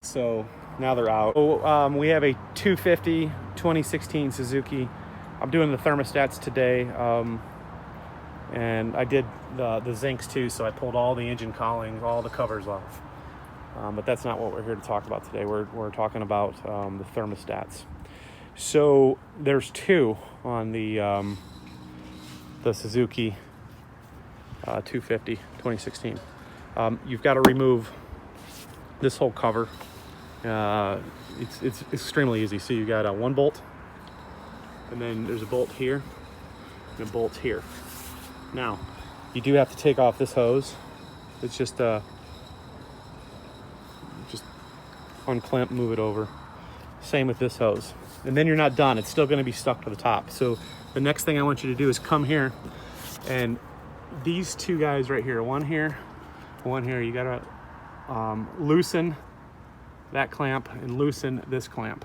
So now they're out. We have a 250 2016 Suzuki. I'm doing the thermostats today, and I did the zincs too, so I pulled all the engine cowlings, all the covers off. But that's not what we're here to talk about today. We're talking about the thermostats. So there's two on the Suzuki 250 2016. You've got to remove this whole cover. It's extremely easy. So you got a one bolt, and then there's a bolt here and a bolt here. Now you do have to take off this hose. It's just unclamp, move it over. Same with this hose, and then you're not done. It's still going to be stuck to the top. So the next thing I want you to do is come here, and these two guys right here, one here, you gotta loosen that clamp and loosen this clamp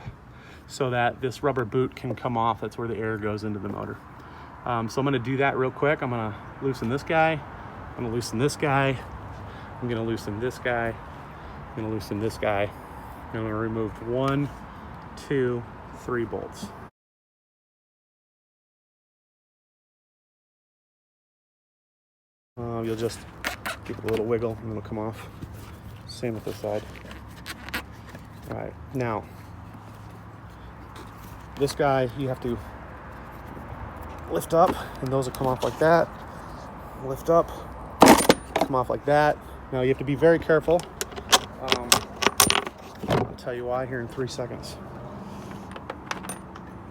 so that this rubber boot can come off. That's where the air goes into the motor. So I'm gonna do that real quick. I'm gonna loosen this guy, I'm gonna loosen this guy, I'm gonna loosen this guy, I'm gonna loosen this guy. I'm gonna remove 1, 2, 3 bolts. You'll just give it a little wiggle and it'll come off. Same with this side. All right, now this guy you have to lift up, and those will come off like that. Lift up, come off like that. Now you have to be very careful. I'll tell you why here in 3 seconds.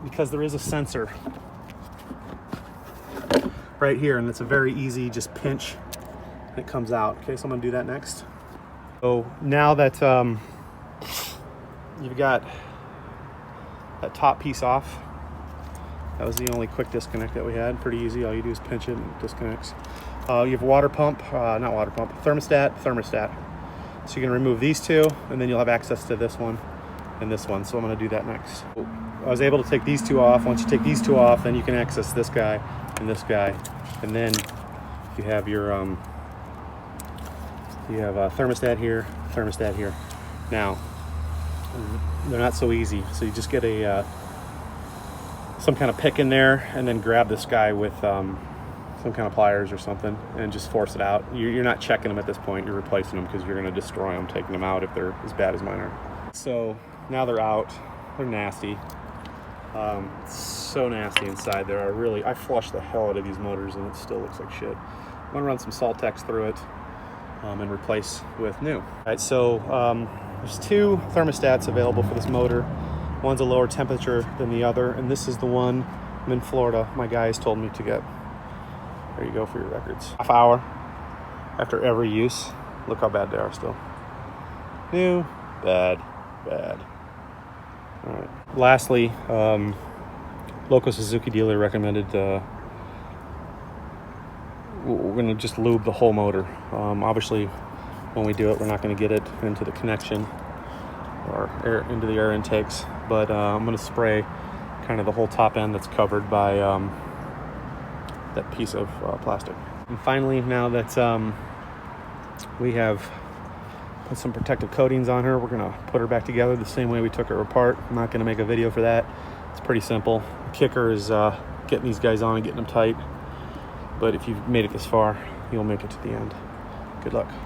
Because there is a sensor right here, and it's a very easy just pinch and it comes out. Okay, so I'm gonna do that next. So now that you've got that top piece off, that was the only quick disconnect that we had. Pretty easy. All you do is pinch it and it disconnects. You have water pump, not water pump, thermostat. So you're gonna remove these two, and then you'll have access to this one and this one. So I'm gonna do that next. I was able to take these two off. Once you take these two off, then you can access this guy and this guy, and then you have your thermostat here, thermostat here. Now they're not so easy, so you just get a some kind of pick in there, and then grab this guy with some kind of pliers or something, and just force it out. You're not checking them at this point. You're replacing them because you're going to destroy them, taking them out if they're as bad as mine are. So now they're out. They're nasty. So nasty inside there. I flushed the hell out of these motors, and it still looks like shit. I'm gonna run some Saltex through it and replace with new. All right, so there's two thermostats available for this motor. One's a lower temperature than the other, and this is the one I'm in Florida. My guys told me to get. There you go for your records. Half hour after every use. Look how bad they are still. New, bad. All right. Lastly, local Suzuki dealer recommended we're going to just lube the whole motor. Obviously, when we do it, we're not going to get it into the connection or into the air intakes, but I'm going to spray kind of the whole top end that's covered by that piece of plastic. And finally, now that we have put some protective coatings on her, we're going to put her back together the same way we took her apart. I'm not going to make a video for that. It's pretty simple. The kicker is getting these guys on and getting them tight. But if you've made it this far, you'll make it to the end. Good luck.